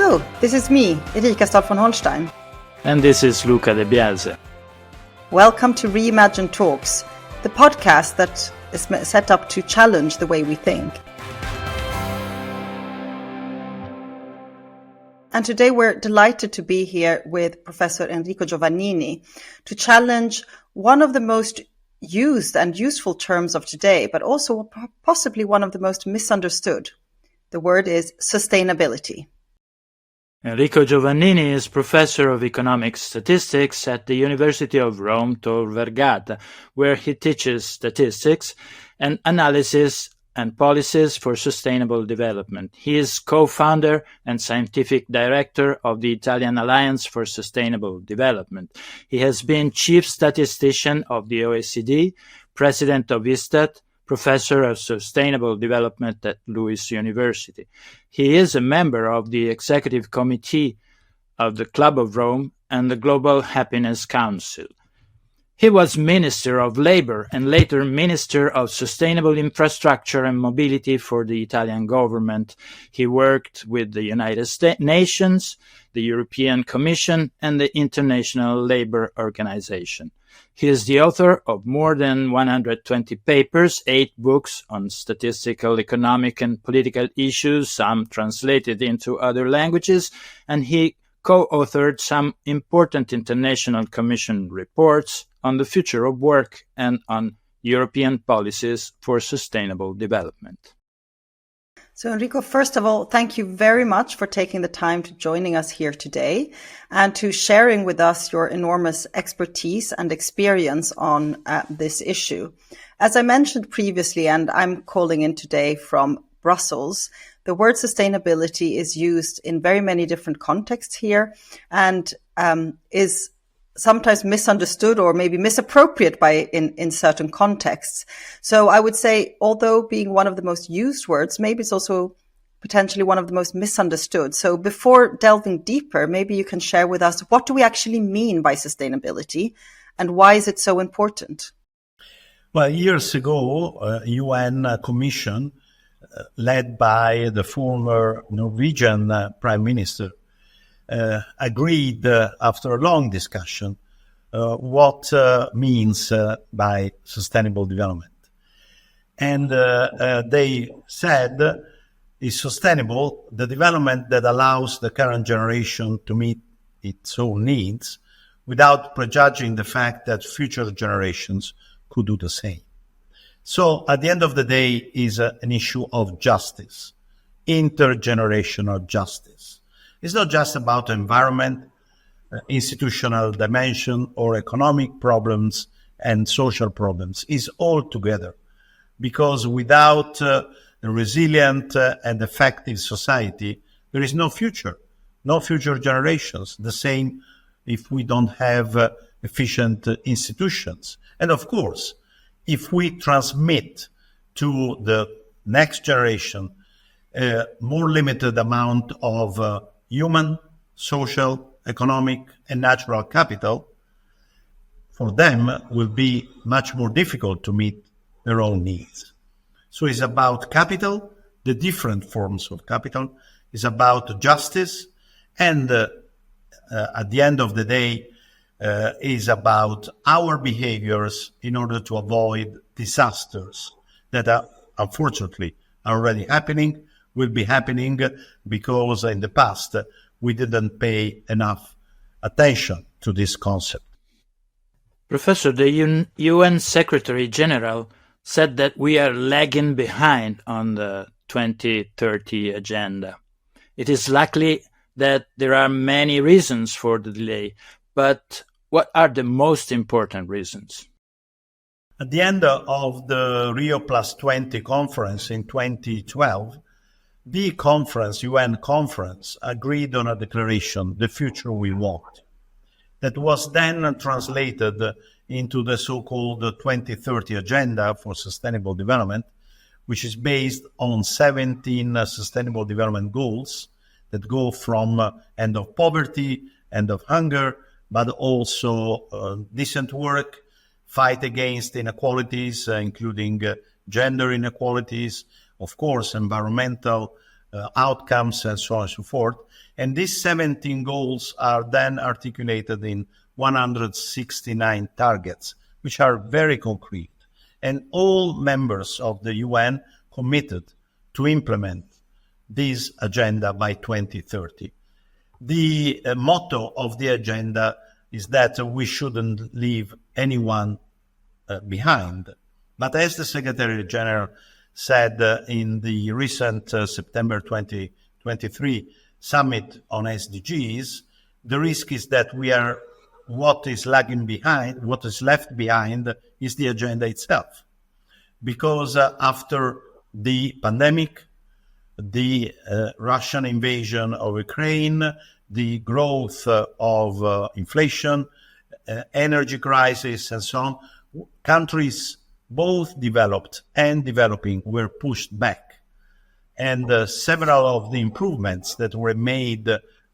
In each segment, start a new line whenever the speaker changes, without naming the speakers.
Hello, this is me, Erika Stahl von Holstein.
And this is Luca De Biase.
Welcome to RéImagine Talks, the podcast that is set up to challenge the way we think. And today we're delighted to be here with Professor Enrico Giovannini to challenge one of the most used and useful terms of today, but also possibly one of the most misunderstood. The word is sustainability.
Enrico Giovannini is professor of economic statistics at the University of Rome Tor Vergata, where he teaches statistics and analysis and policies for sustainable development. He is co-founder and scientific director of the Italian Alliance for Sustainable Development. He has been chief statistician of the OECD, president of ISTAT, professor of sustainable development at Lewis University. He is a member of the executive committee of the Club of Rome and the Global Happiness Council. He was Minister of Labour and later Minister of Sustainable Infrastructure and Mobility for the Italian government. He worked with the United Nations, the European Commission, and the International Labour Organization. He is the author of more than 120 papers, 8 books on statistical, economic, and political issues, some translated into other languages, and he co-authored some important international commission reports on the future of work and on European policies for sustainable development.
So Enrico, first of all, thank you very much for taking the time to joining us here today and to sharing with us your enormous expertise and experience on this issue. As I mentioned previously, and I'm calling in today from Brussels, the word sustainability is used in very many different contexts here and is sometimes misunderstood or maybe misappropriate in certain contexts. So I would say, although being one of the most used words, maybe it's also potentially one of the most misunderstood. So before delving deeper, maybe you can share with us, what do we actually mean by sustainability and why is it so important?
Well, years ago, UN Commission, led by the former Norwegian Prime Minister, agreed after a long discussion what means by sustainable development. And they said is sustainable the development that allows the current generation to meet its own needs without prejudging the fact that future generations could do the same. So at the end of the day is an issue of justice, intergenerational justice. It's not just about environment, institutional dimension, or economic problems and social problems. It's all together. Because without a resilient and effective society, there is no future generations. The same if we don't have efficient institutions. And of course, if we transmit to the next generation a more limited amount of human, social, economic, and natural capital, for them will be much more difficult to meet their own needs. So it's about capital, the different forms of capital. It's about justice, and at the end of the day, is about our behaviors in order to avoid disasters that are unfortunately already happening, will be happening because in the past we didn't pay enough attention to this concept.
Professor, the UN Secretary General said that we are lagging behind on the 2030 agenda. It is likely that there are many reasons for the delay, but what are the most important reasons?
At the end of the Rio Plus 20 conference in 2012, the conference, UN conference, agreed on a declaration, The Future We Want, that was then translated into the so-called 2030 Agenda for Sustainable Development, which is based on 17 Sustainable Development Goals that go from end of poverty, end of hunger, but also decent work, fight against inequalities, including gender inequalities, of course, environmental outcomes, and so on and so forth. And these 17 goals are then articulated in 169 targets, which are very concrete. And all members of the UN committed to implement this agenda by 2030. The motto of the agenda is that we shouldn't leave anyone behind. But as the Secretary General said in the recent September 2023 summit on SDGs, the risk is that what is lagging behind, what is left behind is the agenda itself. Because after the pandemic, the Russian invasion of Ukraine, the growth of inflation, energy crisis, and so on, countries both developed and developing were pushed back. And several of the improvements that were made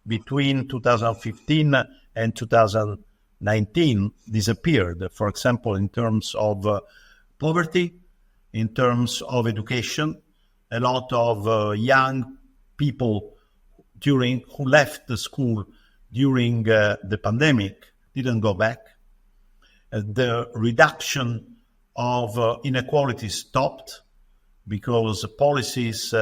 between 2015 and 2019 disappeared. For example, in terms of poverty, in terms of education, a lot of young people who left the school during the pandemic didn't go back. The reduction of inequality stopped because policies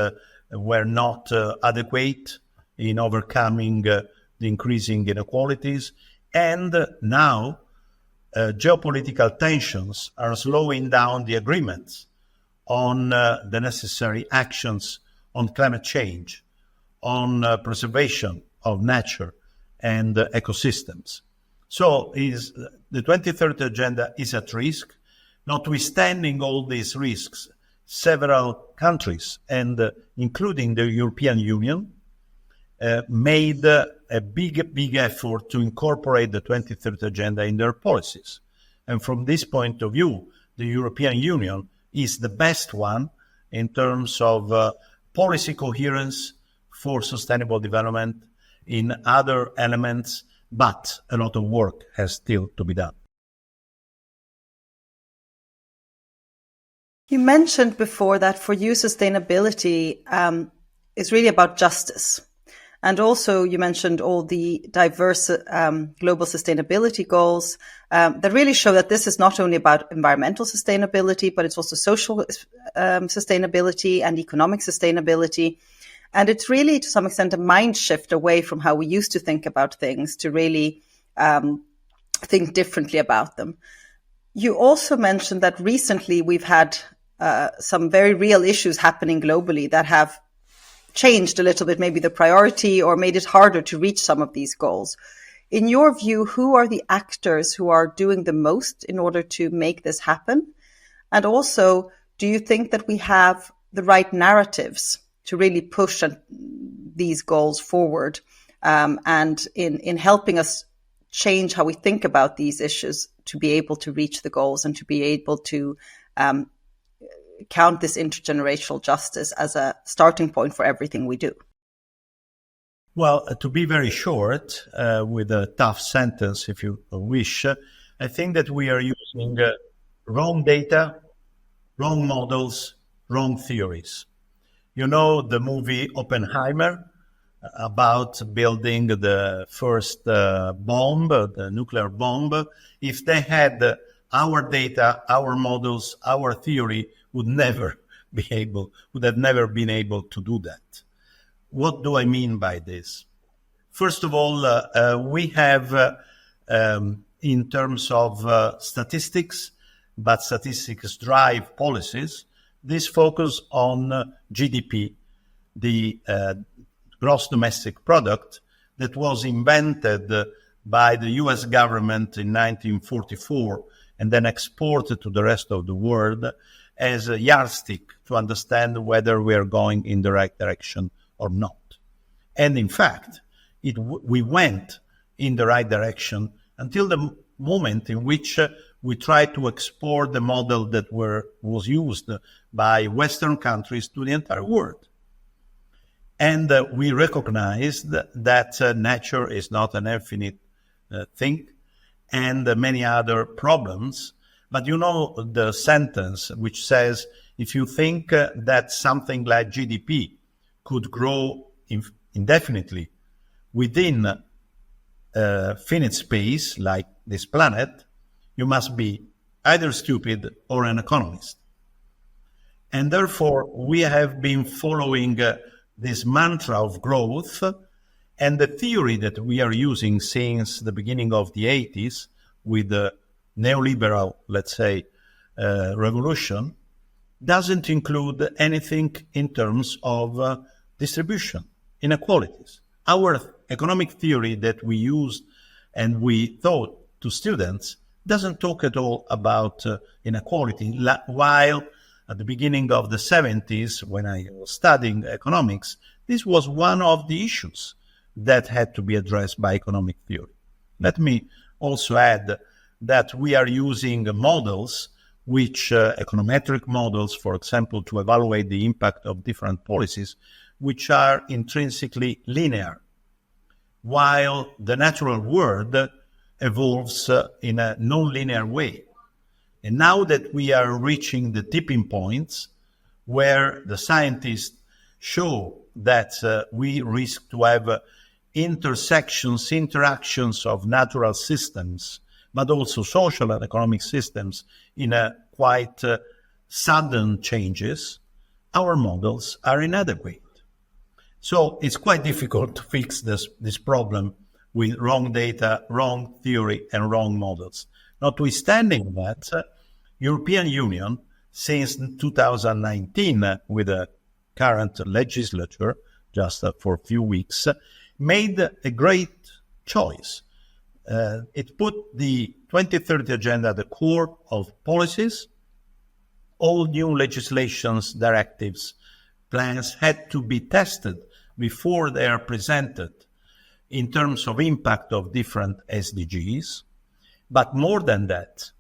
were not adequate in overcoming the increasing inequalities. And now geopolitical tensions are slowing down the agreements on the necessary actions on climate change, on preservation of nature and ecosystems. So the 2030 Agenda is at risk. Notwithstanding all these risks, several countries, and including the European Union, made a big effort to incorporate the 2030 Agenda in their policies. And from this point of view, the European Union is the best one in terms of policy coherence for sustainable development in other elements, but a lot of work has still to be done.
You mentioned before that for you, sustainability is really about justice. And also you mentioned all the diverse global sustainability goals that really show that this is not only about environmental sustainability, but it's also social sustainability and economic sustainability. And it's really, to some extent, a mind shift away from how we used to think about things to really think differently about them. You also mentioned that recently we've had some very real issues happening globally that have changed a little bit, maybe the priority, or made it harder to reach some of these goals. In your view, who are the actors who are doing the most in order to make this happen? And also, do you think that we have the right narratives to really push these goals forward and in helping us change how we think about these issues to be able to reach the goals and to be able to count this intergenerational justice as a starting point for everything we do?
Well, to be very short, with a tough sentence, if you wish, I think that we are using wrong data, wrong models, wrong theories. You know the movie Oppenheimer about building the first bomb, the nuclear bomb. If they had our data, our models, our theory, would have never been able to do that. What do I mean by this? First of all, we have, in terms of statistics, but statistics drive policies, this focus on GDP, the gross domestic product that was invented by the US government in 1944 and then exported to the rest of the world as a yardstick to understand whether we are going in the right direction or not. And in fact, we went in the right direction until the moment in which we tried to export the model that was used by Western countries to the entire world. And we recognized that nature is not an infinite thing, and many other problems. But you know the sentence which says, if you think that something like GDP could grow indefinitely within a finite space like this planet, you must be either stupid or an economist. And therefore, we have been following this mantra of growth, and the theory that we are using since the beginning of the 80s with the neoliberal, let's say, revolution, doesn't include anything in terms of distribution, inequalities. Our economic theory that we use and we taught to students doesn't talk at all about inequality, while at the beginning of the 70s, when I was studying economics, this was one of the issues that had to be addressed by economic theory. Let me also add that we are using models which econometric models, for example, to evaluate the impact of different policies, which are intrinsically linear, while the natural world evolves in a non-linear way. And now that we are reaching the tipping points where the scientists show that we risk to have interactions of natural systems, but also social and economic systems in a quite sudden changes, our models are inadequate. So it's quite difficult to fix this problem with wrong data, wrong theory, and wrong models. Notwithstanding that, European Union, since 2019, with the current legislature, just for a few weeks, made a great choice. It put the 2030 agenda at the core of policies. All new legislations, directives, plans had to be tested before they are presented in terms of impact of different SDGs. But more than that,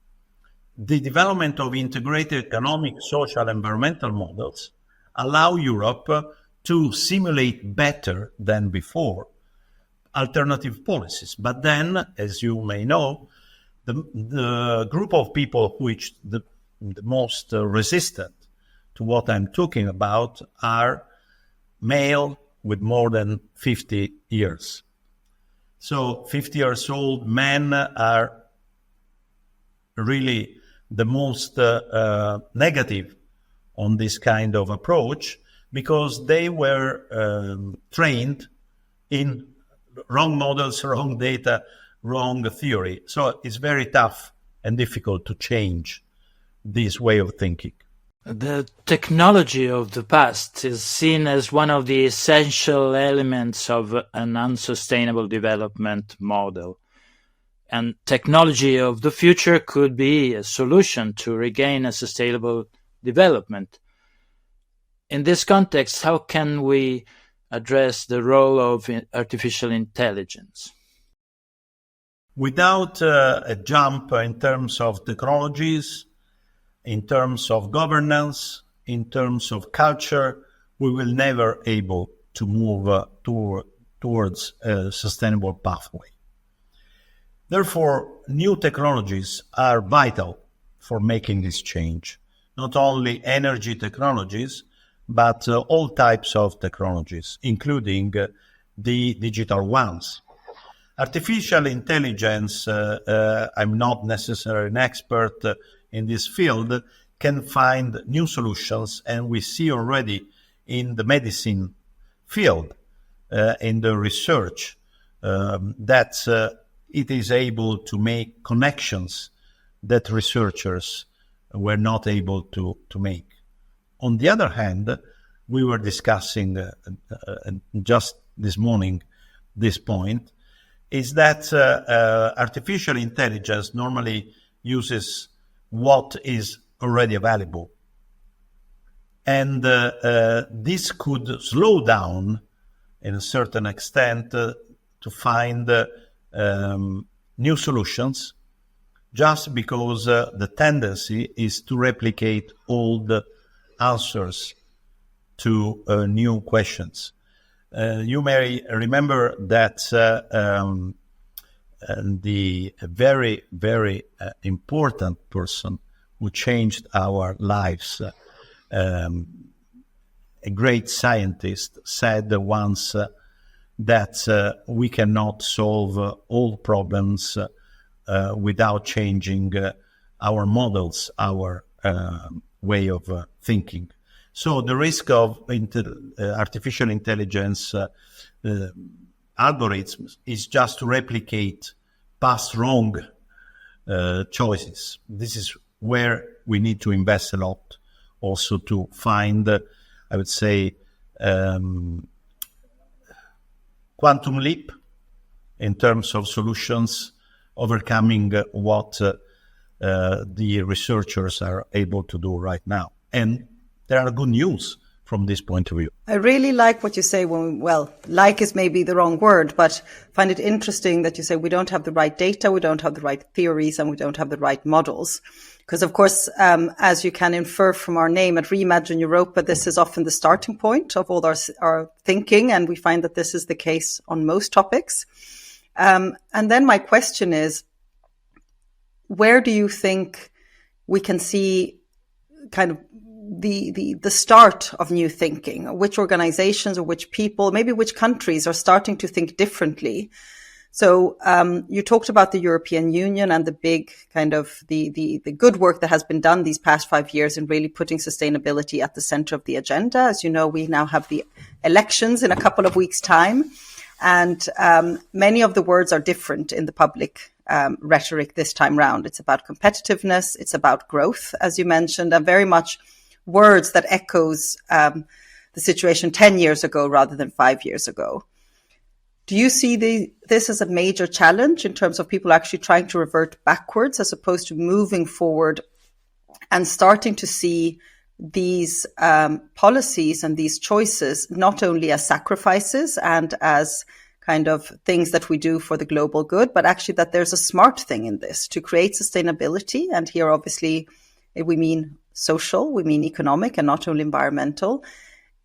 the development of integrated economic, social, environmental models allow Europe to simulate better than before alternative policies. But then, as you may know, the group of people which the most resistant to what I'm talking about are male with more than 50 years. So 50 years old men are really the most negative on this kind of approach because they were trained in wrong models, wrong data, wrong theory. So it's very tough and difficult to change this way of thinking.
The technology of the past is seen as one of the essential elements of an unsustainable development model. And technology of the future could be a solution to regain a sustainable development. In this context, how can we address the role of artificial intelligence?
Without a jump in terms of technologies, in terms of governance, in terms of culture, we will never able to move towards a sustainable pathway. Therefore, new technologies are vital for making this change. Not only energy technologies, but all types of technologies, including the digital ones. Artificial intelligence, I'm not necessarily an expert in this field, can find new solutions, and we see already in the medicine field, in the research, that it is able to make connections that researchers were not able to make. On the other hand, we were discussing just this morning this point, is that artificial intelligence normally uses what is already available. And this could slow down, in a certain extent, to find new solutions, just because the tendency is to replicate old answers to new questions. You may remember that the very, very important person who changed our lives a great scientist, said once that we cannot solve all problems without changing our models, our way of thinking. So the risk of artificial intelligence algorithms is just to replicate past wrong choices. This is where we need to invest a lot also to find, I would say, quantum leap in terms of solutions, overcoming what the researchers are able to do right now. And there are good news from this point of view.
I really like what you say like is maybe the wrong word, but find it interesting that you say we don't have the right data, we don't have the right theories, and we don't have the right models. Because of course, as you can infer from our name at RéImagine Europa, this is often the starting point of all our thinking, and we find that this is the case on most topics. And then my question is, where do you think we can see kind of the start of new thinking? Which organizations or which people, maybe which countries are starting to think differently? So you talked about the European Union and the big kind of the good work that has been done these past 5 years in really putting sustainability at the center of the agenda. As you know, we now have the elections in a couple of weeks' time, and many of the words are different in the public rhetoric this time round. It's about competitiveness, it's about growth, as you mentioned, and very much words that echoes the situation 10 years ago rather than 5 years ago. Do you see this as a major challenge in terms of people actually trying to revert backwards as opposed to moving forward and starting to see these policies and these choices not only as sacrifices and as kind of things that we do for the global good, but actually that there's a smart thing in this to create sustainability? And here, obviously, we mean social, we mean economic, and not only environmental,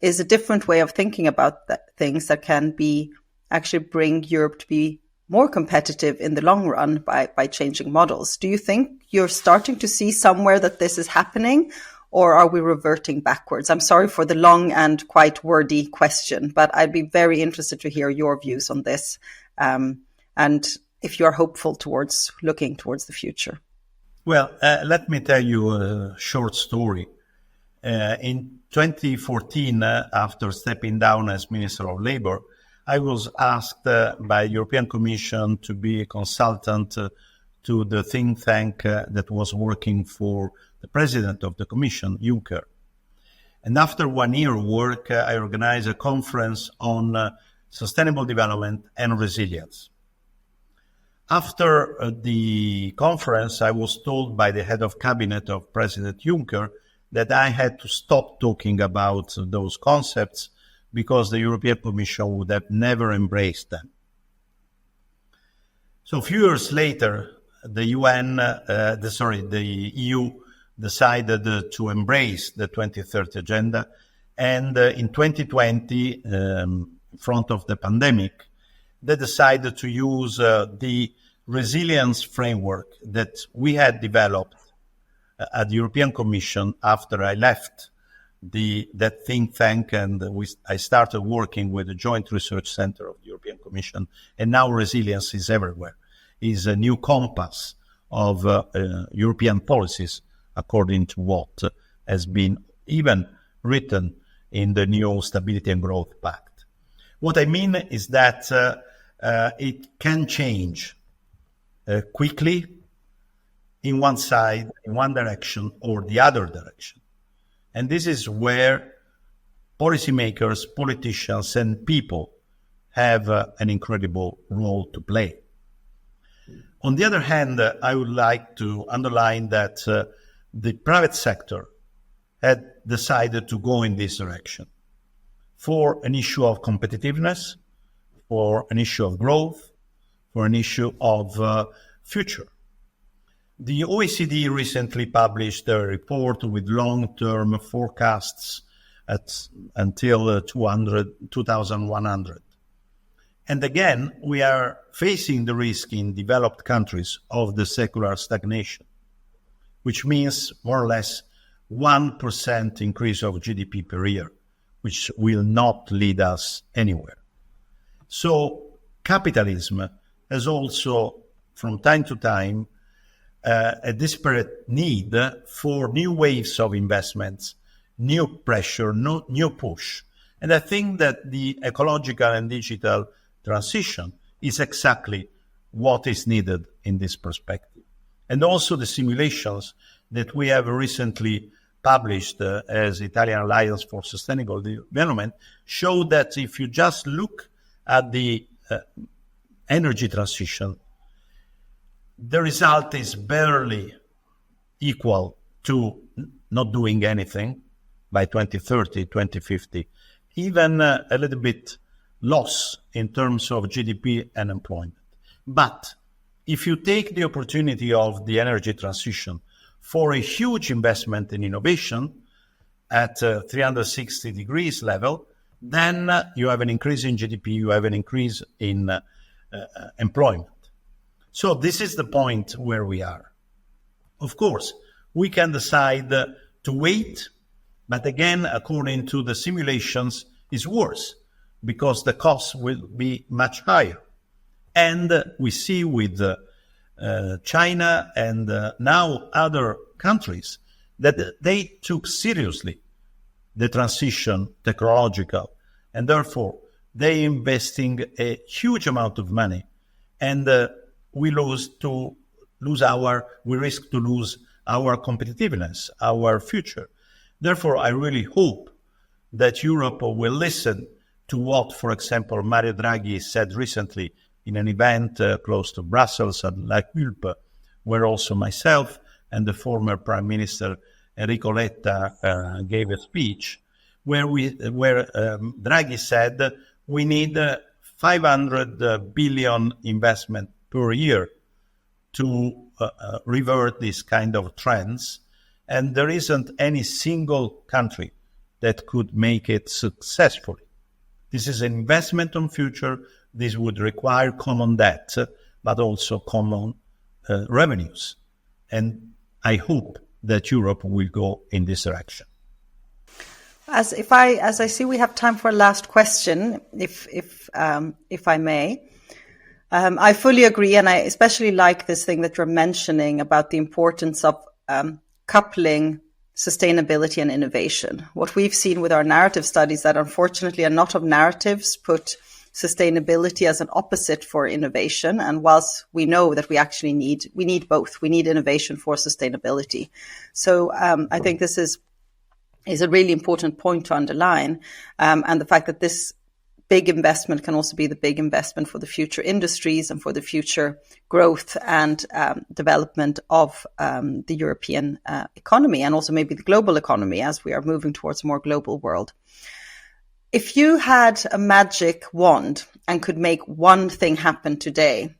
is a different way of thinking about things that can be actually bring Europe to be more competitive in the long run by changing models. Do you think you're starting to see somewhere that this is happening, or are we reverting backwards? I'm sorry for the long and quite wordy question, but I'd be very interested to hear your views on this, and if you're hopeful towards looking towards the future.
Well, let me tell you a short story. In 2014, after stepping down as Minister of Labour, I was asked by the European Commission to be a consultant to the think tank that was working for the President of the Commission, Juncker. And after 1 year of work, I organized a conference on sustainable development and resilience. After the conference, I was told by the head of cabinet of President Juncker that I had to stop talking about those concepts because the European Commission would have never embraced them. So a few years later, the EU decided to embrace the 2030 agenda. And in 2020, in front of the pandemic, they decided to use the resilience framework that we had developed at the European Commission after I left that think tank, and I started working with the Joint Research Center of the European Commission, and now resilience is everywhere. It's a new compass of European policies, according to what has been even written in the new Stability and Growth Pact. What I mean is that it can change quickly in one side, in one direction, or the other direction. And this is where policymakers, politicians, and people have an incredible role to play. On the other hand, I would like to underline that the private sector had decided to go in this direction for an issue of competitiveness, for an issue of growth, for an issue of future. The OECD recently published a report with long-term forecasts until 2100. And again, we are facing the risk in developed countries of the secular stagnation, which means more or less 1% increase of GDP per year, which will not lead us anywhere. So capitalism has also, from time to time, a desperate need for new waves of investments, new pressure, new push. And I think that the ecological and digital transition is exactly what is needed in this perspective. And also the simulations that we have recently published as Italian Alliance for Sustainable Development show that if you just look at the energy transition, the result is barely equal to not doing anything by 2030, 2050, even a little bit loss in terms of GDP and employment. But if you take the opportunity of the energy transition for a huge investment in innovation at 360 degrees level, then you have an increase in GDP, you have an increase in employment. So this is the point where we are. Of course, we can decide to wait, but again, according to the simulations, it's worse because the costs will be much higher. And we see with China and now other countries that they took seriously the transition technological, and therefore they investing a huge amount of money, and we risk to lose our competitiveness, our future. Therefore, I really hope that Europe will listen to what, for example, Mario Draghi said recently in an event close to Brussels at La Culpe, where also myself and the former Prime Minister Enrico Letta gave a speech, where Draghi said we need 500 billion investment per year to revert these kind of trends, and there isn't any single country that could make it successfully. This is an investment on future. This would require common debt, but also common revenues. And I hope that Europe will go in this direction.
As I see, we have time for a last question, if I may. I fully agree, and I especially like this thing that you're mentioning about the importance of coupling sustainability and innovation. What we've seen with our narrative studies that unfortunately a lot of narratives put sustainability as an opposite for innovation. And whilst we know that we actually need both, we need innovation for sustainability. So I think this is a really important point to underline. And the fact that this big investment can also be the big investment for the future industries and for the future growth and development of the European economy, and also maybe the global economy as we are moving towards a more global world. If you had a magic wand and could make one thing happen today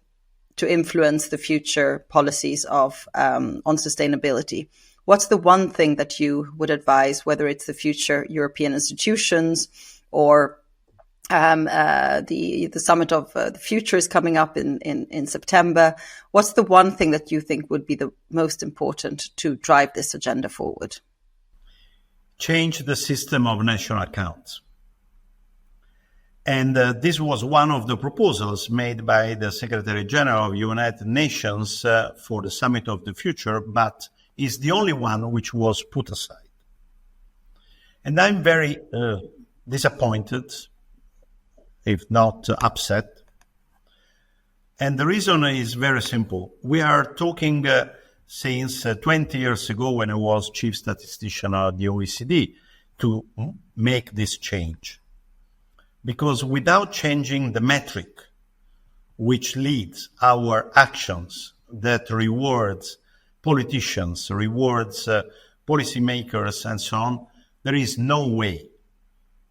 to influence the future policies of on sustainability, what's the one thing that you would advise, whether it's the future European institutions or the summit of the future is coming up in September? What's the one thing that you think would be the most important to drive this agenda forward?
Change the system of national accounts. And this was one of the proposals made by the Secretary General of United Nations for the Summit of the Future, but is the only one which was put aside. And I'm very disappointed, if not upset. And the reason is very simple. We are talking since 20 years ago, when I was chief statistician of the OECD, to make this change. Because without changing the metric which leads our actions, that rewards politicians, rewards policymakers, and so on, there is no way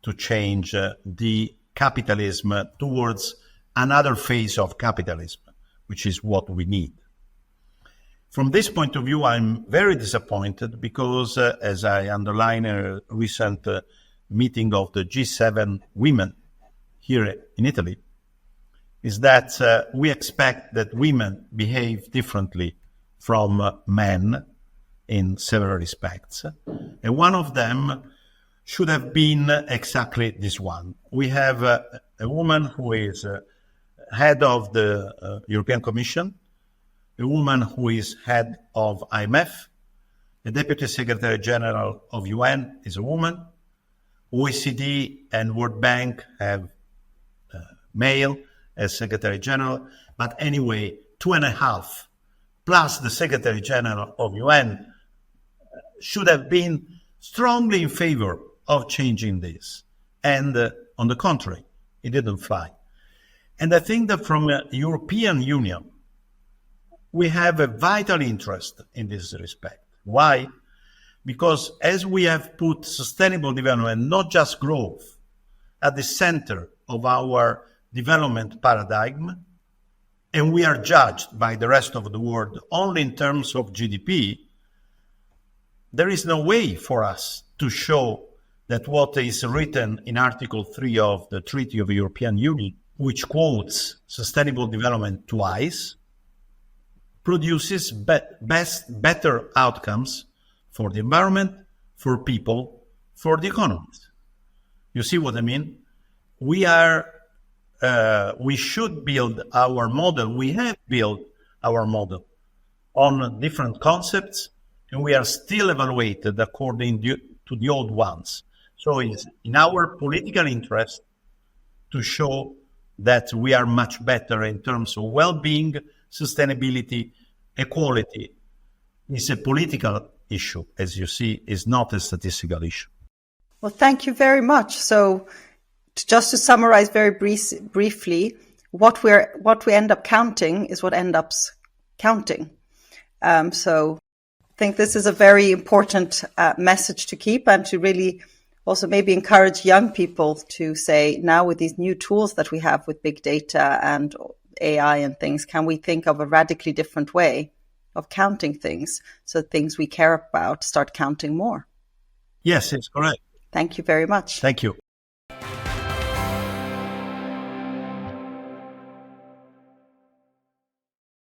to change the capitalism towards another phase of capitalism, which is what we need. From this point of view, I'm very disappointed because, as I underlined in a recent meeting of the G7 women here in Italy, is that we expect that women behave differently from men in several respects. And one of them should have been exactly this one. We have a woman who is head of the European Commission, a woman who is head of IMF, the Deputy Secretary General of UN is a woman, OECD and World Bank have male as Secretary General, but anyway, 2.5 plus the Secretary General of UN should have been strongly in favor of changing this. And on the contrary, it didn't fly. And I think that from the European Union, we have a vital interest in this respect. Why? Because as we have put sustainable development, not just growth, at the center of our development paradigm, and we are judged by the rest of the world only in terms of GDP, there is no way for us to show that what is written in Article 3 of the Treaty of the European Union, which quotes sustainable development twice, produces better outcomes for the environment, for people, for the economies. You see what I mean? We should build our model. We have built our model on different concepts, and we are still evaluated according to the old ones. So it's in our political interest to show that we are much better in terms of well-being, sustainability, equality. It's a political issue, as you see, is not a statistical issue.
Well, thank you very much. So just to summarize very briefly, what we end up counting is what ends up counting. So I think this is a very important message to keep, and to really also maybe encourage young people to say, now with these new tools that we have with big data and AI and things, can we think of a radically different way of counting things, so things we care about start counting more?
Yes, it's correct.
Thank you very much.
Thank you.